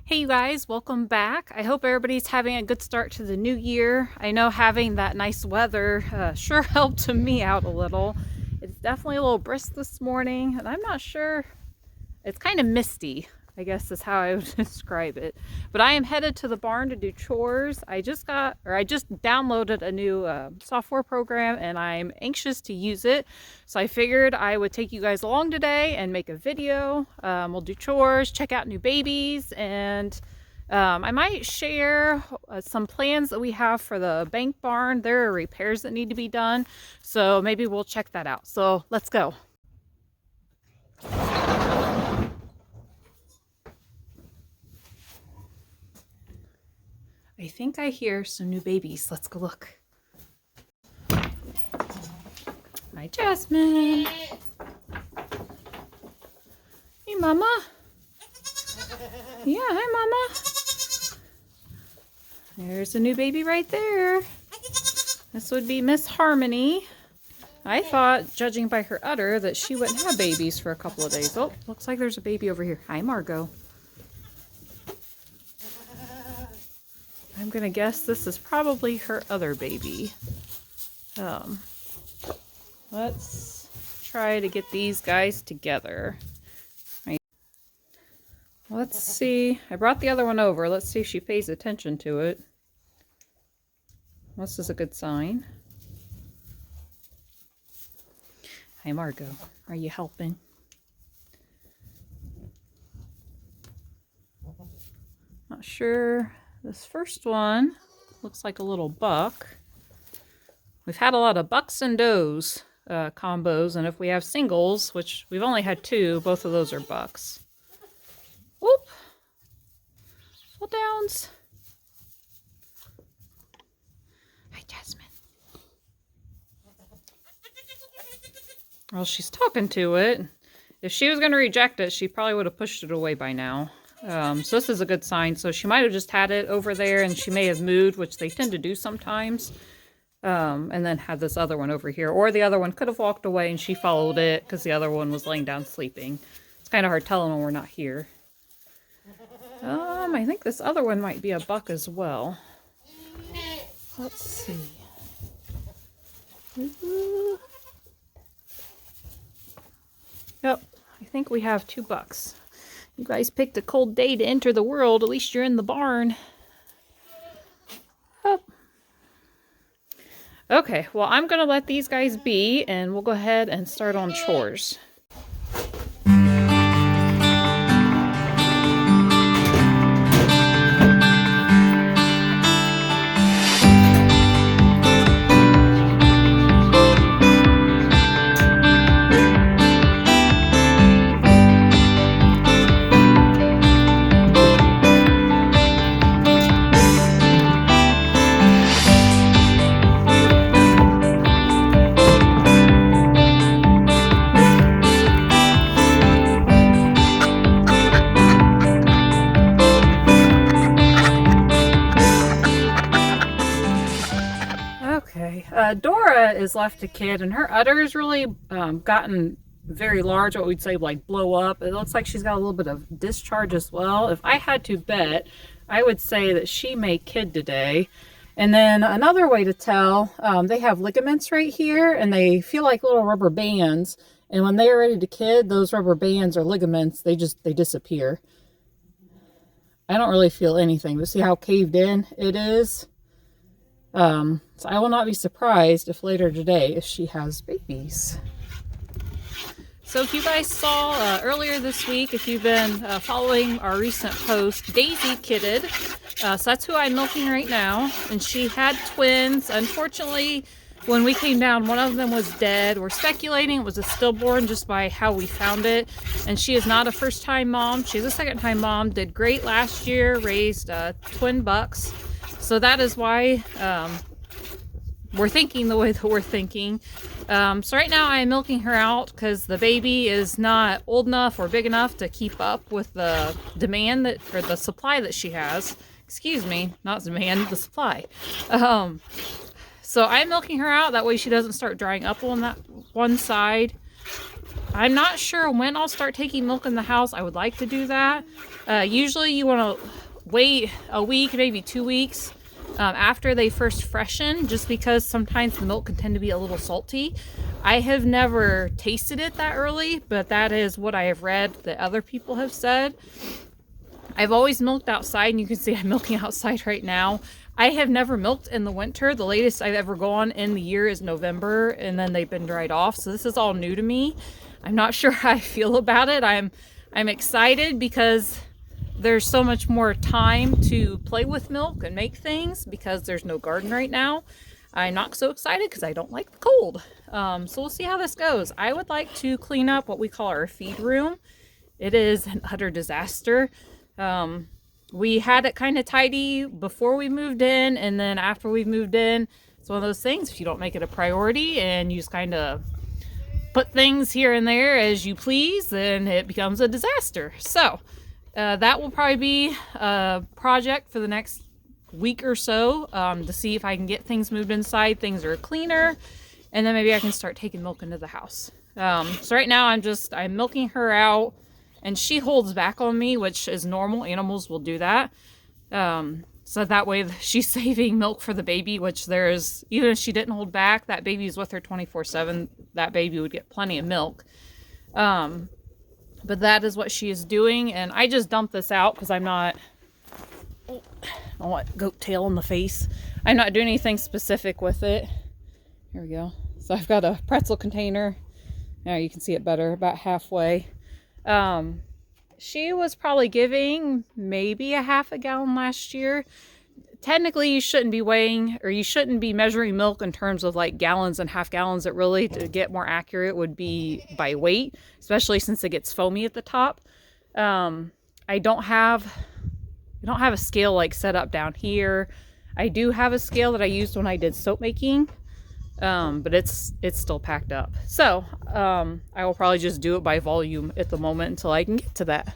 Hey you guys, welcome back. I hope everybody's having a good start to the new year. I know having that nice weather sure helped me out a little. It's definitely a little brisk this morning, and I'm not sure. It's kind of misty, I guess is how I would describe it. But I am headed to the barn to do chores. I just downloaded a new software program, and I'm anxious to use it. So I figured I would take you guys along today and make a video. We'll do chores, check out new babies, and I might share some plans that we have for the bank barn. There are repairs that need to be done, so maybe we'll check that out. So let's go. I think I hear some new babies. Let's go look. Hi, Jasmine. Hey, Mama. Yeah, hi, Mama. There's a new baby right there. This would be Miss Harmony. I thought, judging by her udder, that she wouldn't have babies for a couple of days. Oh, looks like there's a baby over here. Hi, Margot. I'm gonna guess this is probably her other baby. Let's try to get these guys together. Let's see. I brought the other one over. Let's see if she pays attention to it. This is a good sign. Hi, Margot. Are you helping? Not sure. This first one looks like a little buck. We've had a lot of bucks and does combos, and if we have singles, which we've only had two, both of those are bucks. Whoop! Fall downs. Hi, Jasmine. Well, she's talking to it. If she was going to reject it, she probably would have pushed it away by now. So this is a good sign. So she might have just had it over there, and she may have moved, which they tend to do sometimes. And then had this other one over here. Or the other one could have walked away and she followed it because the other one was laying down sleeping. It's kind of hard telling when we're not here. I think this other one might be a buck as well. Let's see. Yep, I think we have two bucks. You guys picked a cold day to enter the world. At least you're in the barn. Oh. Okay, well, I'm going to let these guys be, and we'll go ahead and start on chores. Dora is left a kid, and her udder has really gotten very large, what we'd say like blow up. It looks like she's got a little bit of discharge as well. If I had to bet, I would say that she may kid today. And then another way to tell, they have ligaments right here, and they feel like little rubber bands. And when they're ready to kid, those rubber bands or ligaments, they disappear. I don't really feel anything, but see how caved in it is? So I will not be surprised if later today if she has babies. So if you guys saw earlier this week, if you've been following our recent post, Daisy kidded. So that's who I'm milking right now. And she had twins. Unfortunately, when we came down, one of them was dead. We're speculating it was a stillborn just by how we found it. And she is not a first-time mom. She's a second-time mom. Did great last year. Raised twin bucks. So that is why we're thinking the way that we're thinking. So right now I'm milking her out because the baby is not old enough or big enough to keep up with the demand or the supply that she has. Excuse me, not demand, the supply. So I'm milking her out. That way she doesn't start drying up on that one side. I'm not sure when I'll start taking milk in the house. I would like to do that. Usually you want to wait a week, maybe 2 weeks after they first freshen, just because sometimes the milk can tend to be a little salty. I have never tasted it that early, but that is what I have read that other people have said. I've always milked outside, and you can see I'm milking outside right now. I have never milked in the winter. The latest I've ever gone in the year is November, and then they've been dried off. So this is all new to me. I'm not sure how I feel about it. I'm excited because there's so much more time to play with milk and make things because there's no garden right now. I'm not so excited because I don't like the cold. So we'll see how this goes. I would like to clean up what we call our feed room. It is an utter disaster. We had it kind of tidy before we moved in, and then after we moved in, it's one of those things, if you don't make it a priority and you just kind of put things here and there as you please, then it becomes a disaster. So that will probably be a project for the next week or so, to see if I can get things moved inside, things are cleaner, and then maybe I can start taking milk into the house. So right now I'm milking her out, and she holds back on me, which is normal. Animals will do that. So that way she's saving milk for the baby, which even if she didn't hold back, that baby's with her 24/7. That baby would get plenty of milk. But that is what she is doing. And I just dumped this out because I want goat tail in the face. I'm not doing anything specific with it. Here we go. So I've got a pretzel container. Now you can see it better, about halfway. She was probably giving maybe a half a gallon last year. Technically, you shouldn't be weighing, or you shouldn't be measuring milk in terms of like gallons and half gallons. It really, to get more accurate, would be by weight, especially since it gets foamy at the top. I don't have a scale like set up down here. I do have a scale that I used when I did soap making. But it's still packed up. So, I will probably just do it by volume at the moment until I can get to that.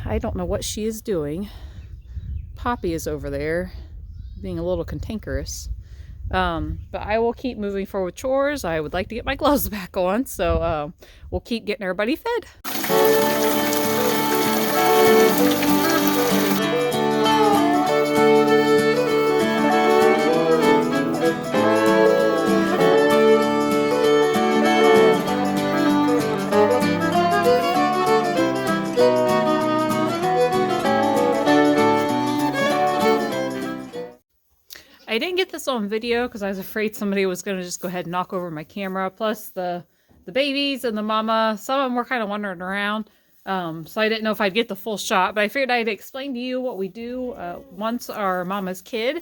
I don't know what she is doing. Poppy is over there being a little cantankerous. But I will keep moving forward with chores. I would like to get my gloves back on. So, we'll keep getting everybody fed. I didn't get this on video because I was afraid somebody was going to just go ahead and knock over my camera. Plus the babies and the mama, some of them were kind of wandering around. So I didn't know if I'd get the full shot, but I figured I'd explain to you what we do once our mama's kid.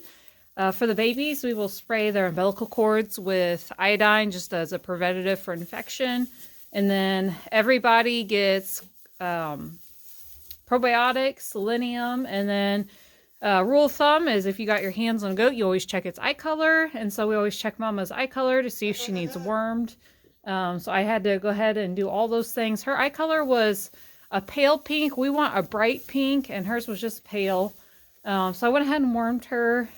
For the babies, we will spray their umbilical cords with iodine just as a preventative for infection. And then everybody gets probiotics, selenium, and then rule of thumb is if you got your hands on a goat, you always check its eye color. And so we always check mama's eye color to see if she needs wormed. So I had to go ahead and do all those things. Her eye color was a pale pink. We want a bright pink, and hers was just pale. So I went ahead and wormed her.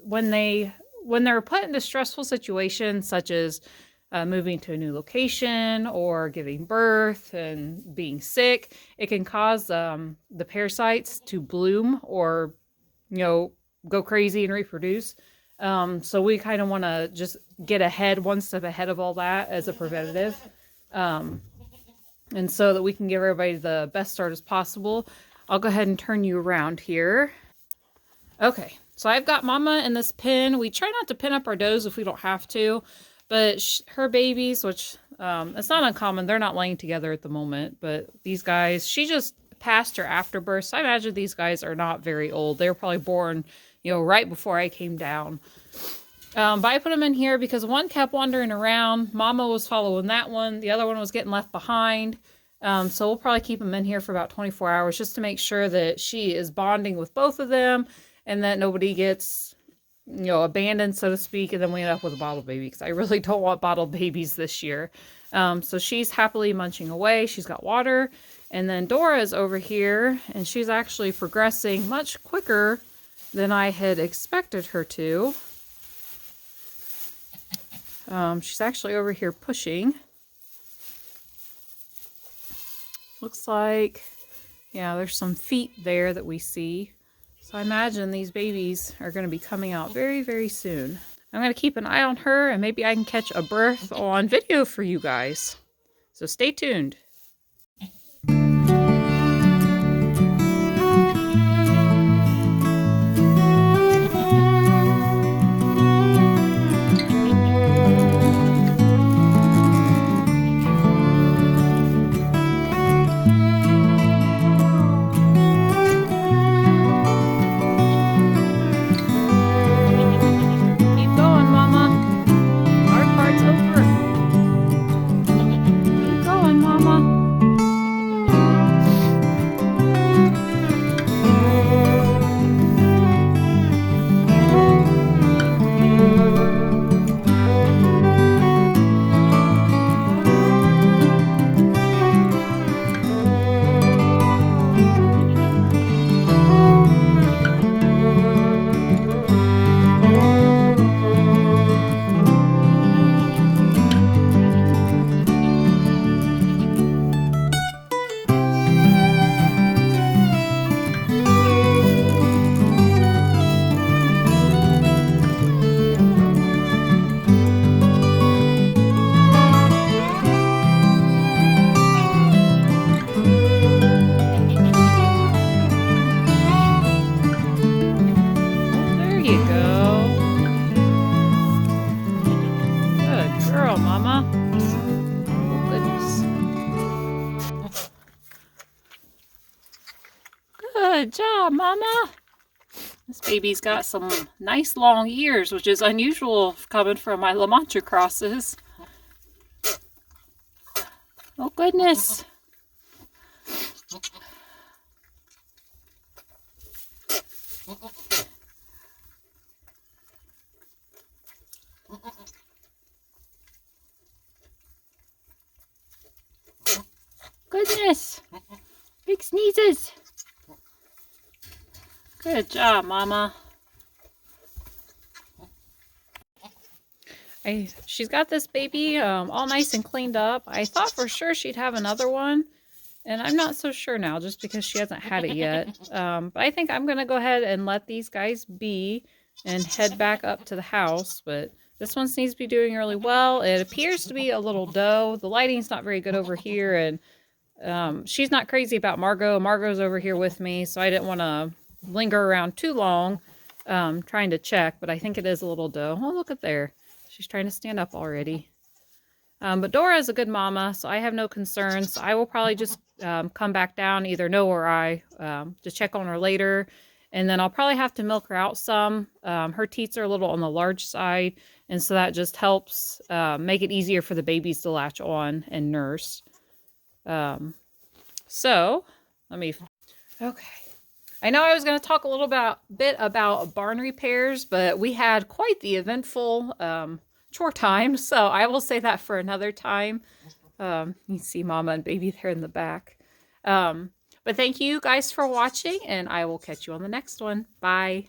When they were put into stressful situations, such as moving to a new location or giving birth and being sick, it can cause the parasites to bloom or go crazy and reproduce. So we kind of want to just get one step ahead of all that as a preventative. And so that we can give everybody the best start as possible. I'll go ahead and turn you around here. Okay, so I've got mama in this pen. We try not to pin up our does if we don't have to, but her babies, which it's not uncommon, they're not laying together at the moment, but these guys, she just passed her afterbirth. So I imagine these guys are not very old. They were probably born, right before I came down. But I put them in here because one kept wandering around. Mama was following that one. The other one was getting left behind. So we'll probably keep them in here for about 24 hours just to make sure that she is bonding with both of them and that nobody gets, abandoned, so to speak. And then we end up with a bottle baby because I really don't want bottle babies this year. So she's happily munching away. She's got water. And then Dora is over here, and she's actually progressing much quicker than I had expected her to. She's actually over here pushing. Looks like Yeah, there's some feet there that we see. So I imagine these babies are going to be coming out very, very soon. I'm going to keep an eye on her, and maybe I can catch a birth on video for you guys. So stay tuned. Keep going, Mama. Our part's over. Keep going, Mama. There you go. Good girl, Mama. Oh, goodness. Good job, Mama. This baby's got some nice long ears, which is unusual coming from my La Mancha crosses. Oh, goodness. Goodness. Big sneezes. Good job, Mama. She's got this baby all nice and cleaned up. I thought for sure she'd have another one, and I'm not so sure now just because she hasn't had it yet. But I think I'm going to go ahead and let these guys be and head back up to the house. But this one seems to be doing really well. It appears to be a little doe. The lighting's not very good over here, and she's not crazy about Margot. Margot's over here with me, so I didn't want to linger around too long trying to check, but I think it is a little doe. Oh, look at there. She's trying to stand up already. But Dora is a good mama, so I have no concerns. I will probably just come back down, either Noah or I, to check on her later. And then I'll probably have to milk her out some. Her teats are a little on the large side, and so that just helps make it easier for the babies to latch on and nurse. So, let me... Okay. I know I was going to talk a little bit about barn repairs, but we had quite the eventful chore time, so I will say that for another time. You see Mama and Baby there in the back. But thank you guys for watching, and I will catch you on the next one. Bye.